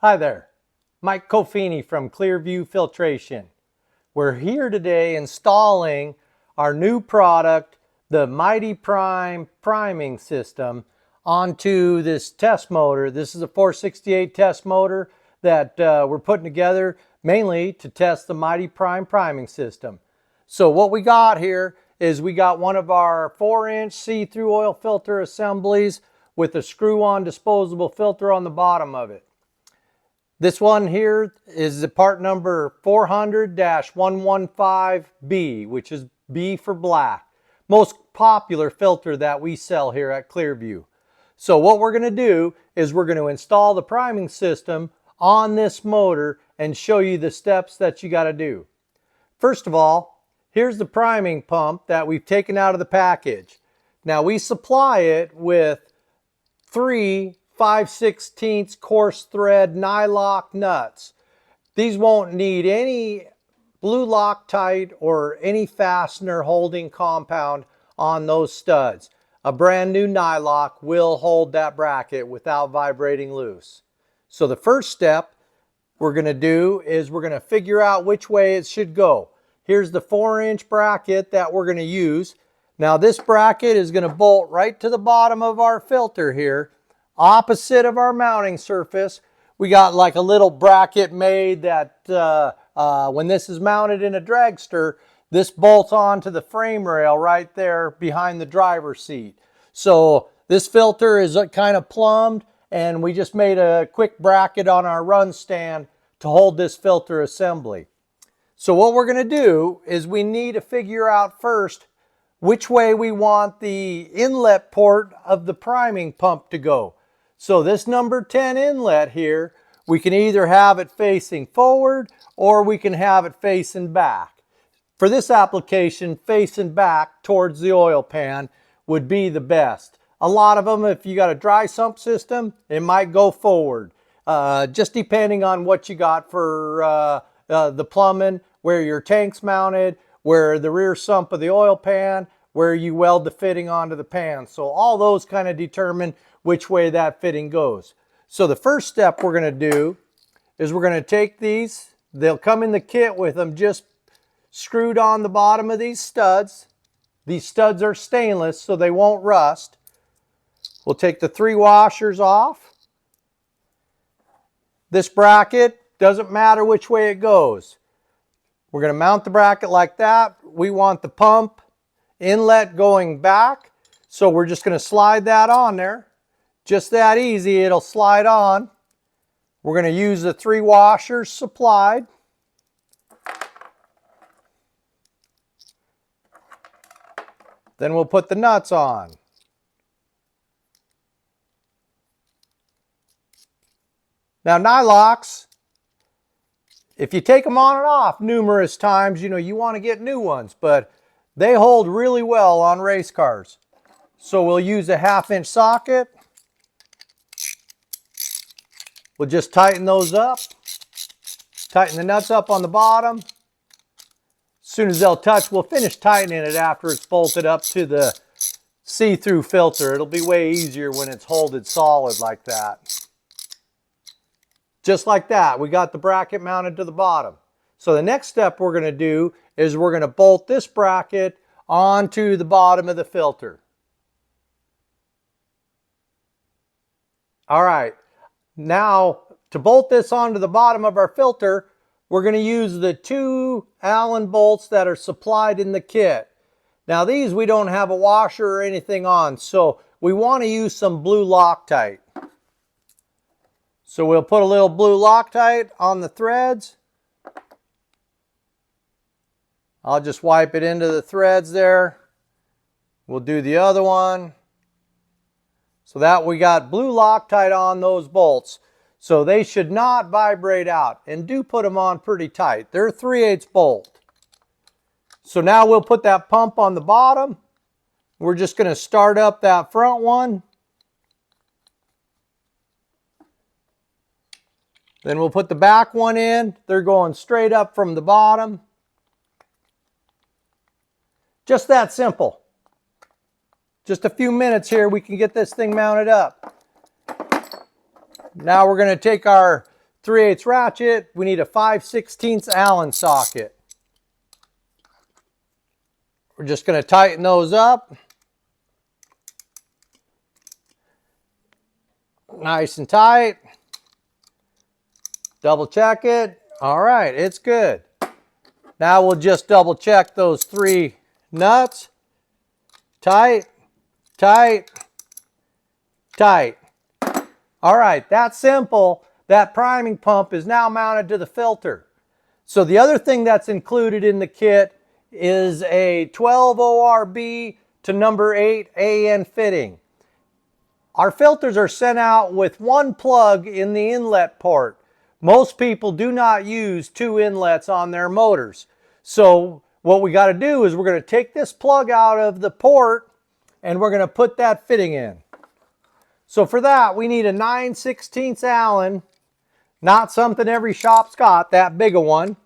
Hi there, Mike Cofini from Clearview Filtration. We're here today installing our new product, the Mighty Prime priming system, onto this test motor. This is a 468 test motor that we're putting together mainly to test the Mighty Prime priming system. So what we got here is we got one of our 4-inch see-through oil filter assemblies with a screw-on disposable filter on the bottom of it. This one here is the part number 400-115B, which is B for black. Most popular filter that we sell here at Clearview. So what we're going to do is we're going to install the priming system on this motor and show you the steps that you got to do. First of all, here's the priming pump that we've taken out of the package. Now we supply it with 3 5/16 coarse thread nylock nuts. These won't need any blue Loctite or any fastener holding compound on those studs. A brand new nylock will hold that bracket without vibrating loose. So the first step we're going to do is we're going to figure out which way it should go. Here's the 4-inch bracket that we're going to use. Now this bracket is going to bolt right to the bottom of our filter here, opposite of our mounting surface. We got like a little bracket made that when this is mounted in a dragster, this bolts onto the frame rail right there behind the driver's seat. So this filter is kind of plumbed, and we just made a quick bracket on our run stand to hold this filter assembly. So what we're going to do is we need to figure out first which way we want the inlet port of the priming pump to go. So this number 10 inlet here, we can either have it facing forward or we can have it facing back. For this application, facing back towards the oil pan would be the best. A lot of them, if you got a dry sump system, it might go forward. Just depending on what you got for the plumbing, where your tank's mounted, where the rear sump of the oil pan, where you weld the fitting onto the pan. So all those kind of determine which way that fitting goes. So the first step we're going to do is we're going to take these. They'll come in the kit with them just screwed on the bottom of these studs. These studs are stainless so they won't rust. We'll take the 3 washers off. This bracket, doesn't matter which way it goes. We're going to mount the bracket like that. We want the pump inlet going back, so we're just going to slide that on there. Just that easy, it'll slide on. We're going to use the 3 washers supplied. Then we'll put the nuts on. Now nylocks, if you take them on and off numerous times, you want to get new ones, but they hold really well on race cars. So we'll use a 1/2-inch socket. We'll just tighten those up. Tighten the nuts up on the bottom. As soon as they'll touch, we'll finish tightening it after it's bolted up to the see-through filter. It'll be way easier when it's holded solid like that. Just like that, we got the bracket mounted to the bottom. So the next step we're going to do is we're going to bolt this bracket onto the bottom of the filter. All right. Now, to bolt this onto the bottom of our filter, we're going to use the 2 Allen bolts that are supplied in the kit. Now these we don't have a washer or anything on, so we want to use some blue Loctite. So we'll put a little blue Loctite on the threads. I'll just wipe it into the threads there. We'll do the other one. So that we got blue Loctite on those bolts. So they should not vibrate out, and do put them on pretty tight. They're 3/8 bolt. So now we'll put that pump on the bottom. We're just going to start up that front one. Then we'll put the back one in. They're going straight up from the bottom. Just that simple. Just a few minutes here, we can get this thing mounted up. Now we're going to take our 3/8 ratchet. We need a 5/16 Allen socket. We're just going to tighten those up. Nice and tight. Double check it. All right, it's good. Now we'll just double check those 3 nuts. Tight, tight, tight. All right, that's simple. That priming pump is now mounted to the filter. So the other thing that's included in the kit is a 12 ORB to number 8 AN fitting. Our filters are sent out with 1 plug in the inlet port. Most people do not use 2 inlets on their motors. So what we got to do is we're going to take this plug out of the port and we're going to put that fitting in. So for that, we need a 9/16 Allen, not something every shop's got, that big a one.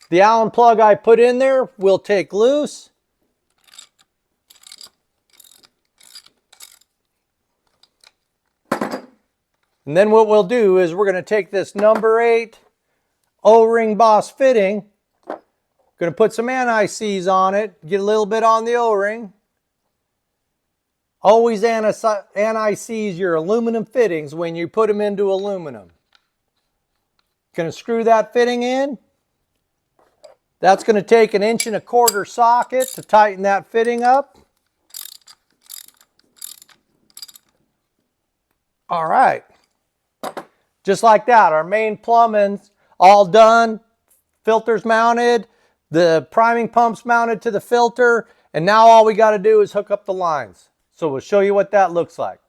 The Allen plug I put in there will take loose. And then what we'll do is we're going to take this number 8 O-ring boss fitting. Going to put some anti-seize on it, get a little bit on the O-ring. Always anti-seize your aluminum fittings when you put them into aluminum. Going to screw that fitting in. That's going to take an 1¼ inch socket to tighten that fitting up. All right. Just like that, our main plumbing's all done. Filters mounted. The priming pump's mounted to the filter. And now all we got to do is hook up the lines. So we'll show you what that looks like.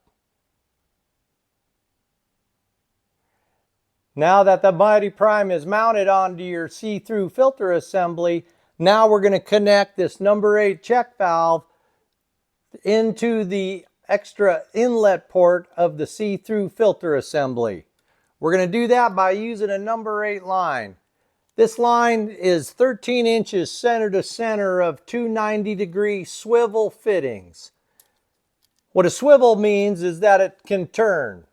Now that the Mighty Prime is mounted onto your see-through filter assembly, now we're going to connect this number 8 check valve into the extra inlet port of the see-through filter assembly. We're going to do that by using a number 8 line. This line is 13 inches center to center of 290-degree swivel fittings. What a swivel means is that it can turn,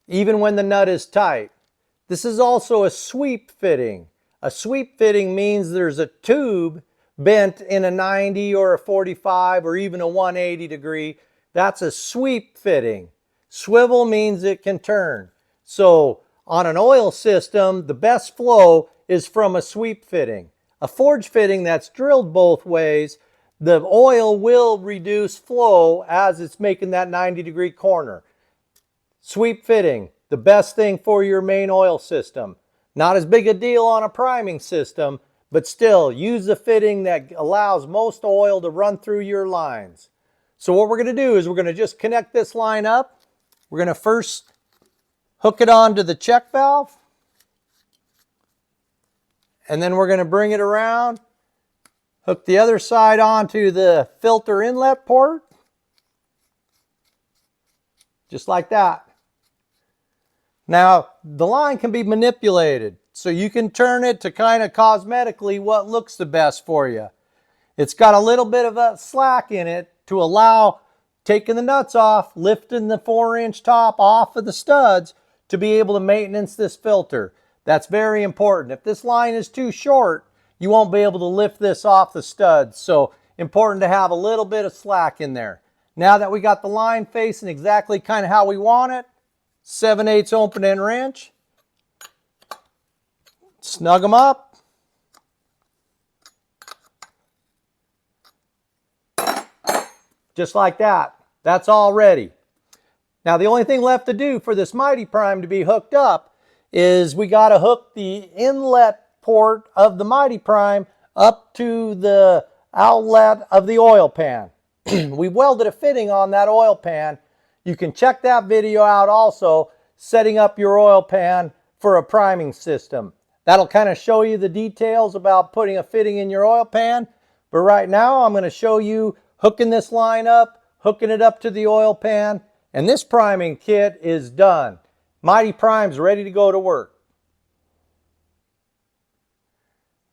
even when the nut is tight. This is also a sweep fitting. A sweep fitting means there's a tube bent in a 90 or a 45 or even a 180 degree. That's a sweep fitting. Swivel means it can turn. So on an oil system, the best flow is from a sweep fitting. A forge fitting that's drilled both ways, the oil will reduce flow as it's making that 90-degree corner. Sweep fitting, the best thing for your main oil system. Not as big a deal on a priming system, but still use the fitting that allows most oil to run through your lines. So what we're going to do is we're going to just connect this line up. We're going to first hook it onto the check valve. And then we're going to bring it around. Hook the other side onto the filter inlet port. Just like that. Now, the line can be manipulated, so you can turn it to kind of cosmetically what looks the best for you. It's got a little bit of a slack in it to allow taking the nuts off, lifting the 4-inch top off of the studs to be able to maintenance this filter. That's very important. If this line is too short, you won't be able to lift this off the studs. So important to have a little bit of slack in there. Now that we got the line facing exactly kind of how we want it, 7/8 open end wrench. Snug them up. Just like that. That's all ready. Now the only thing left to do for this Mighty Prime to be hooked up is we got to hook the inlet port of the Mighty Prime up to the outlet of the oil pan. We welded a fitting on that oil pan. You can check that video out also, setting up your oil pan for a priming system. That'll kind of show you the details about putting a fitting in your oil pan. But right now I'm going to show you hooking this line up, hooking it up to the oil pan, and this priming kit is done. Mighty Prime's ready to go to work.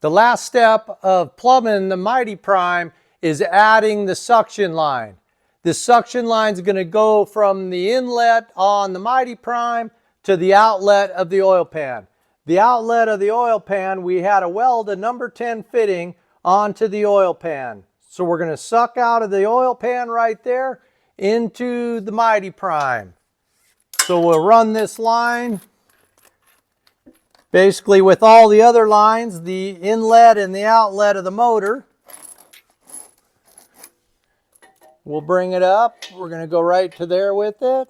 The last step of plumbing the Mighty Prime is adding the suction line. This suction line is going to go from the inlet on the Mighty Prime to the outlet of the oil pan. The outlet of the oil pan, we had to weld a number 10 fitting onto the oil pan. So we're going to suck out of the oil pan right there into the Mighty Prime. So we'll run this line. Basically with all the other lines, the inlet and the outlet of the motor. We'll bring it up. We're going to go right to there with it.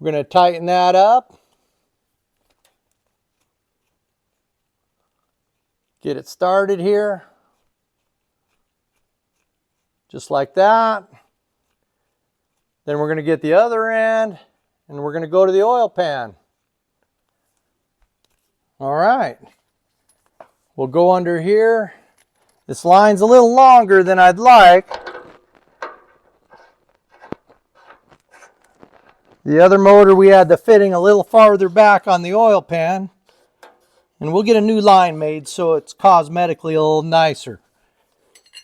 We're going to tighten that up. Get it started here. Just like that. Then we're going to get the other end and we're going to go to the oil pan. All right. We'll go under here. This line's a little longer than I'd like. The other motor, we had the fitting a little farther back on the oil pan. And we'll get a new line made so it's cosmetically a little nicer.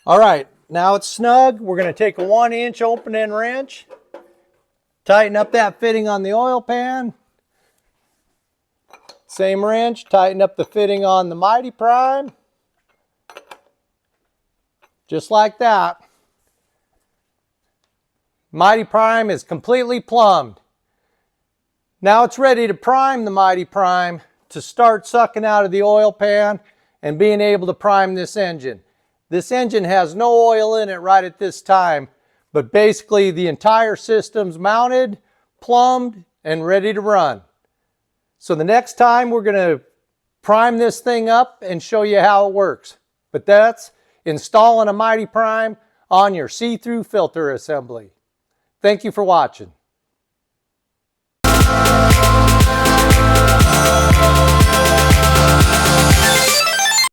All right, now it's snug. We're going to take a 1-inch open-end wrench. Tighten up that fitting on the oil pan. Same wrench, tighten up the fitting on the Mighty Prime. Just like that. Mighty Prime is completely plumbed. Now it's ready to prime the Mighty Prime to start sucking out of the oil pan and being able to prime this engine. This engine has no oil in it right at this time, but basically the entire system's mounted, plumbed, and ready to run. So the next time we're going to prime this thing up and show you how it works. But that's installing a Mighty Prime on your see-through filter assembly. Thank you for watching.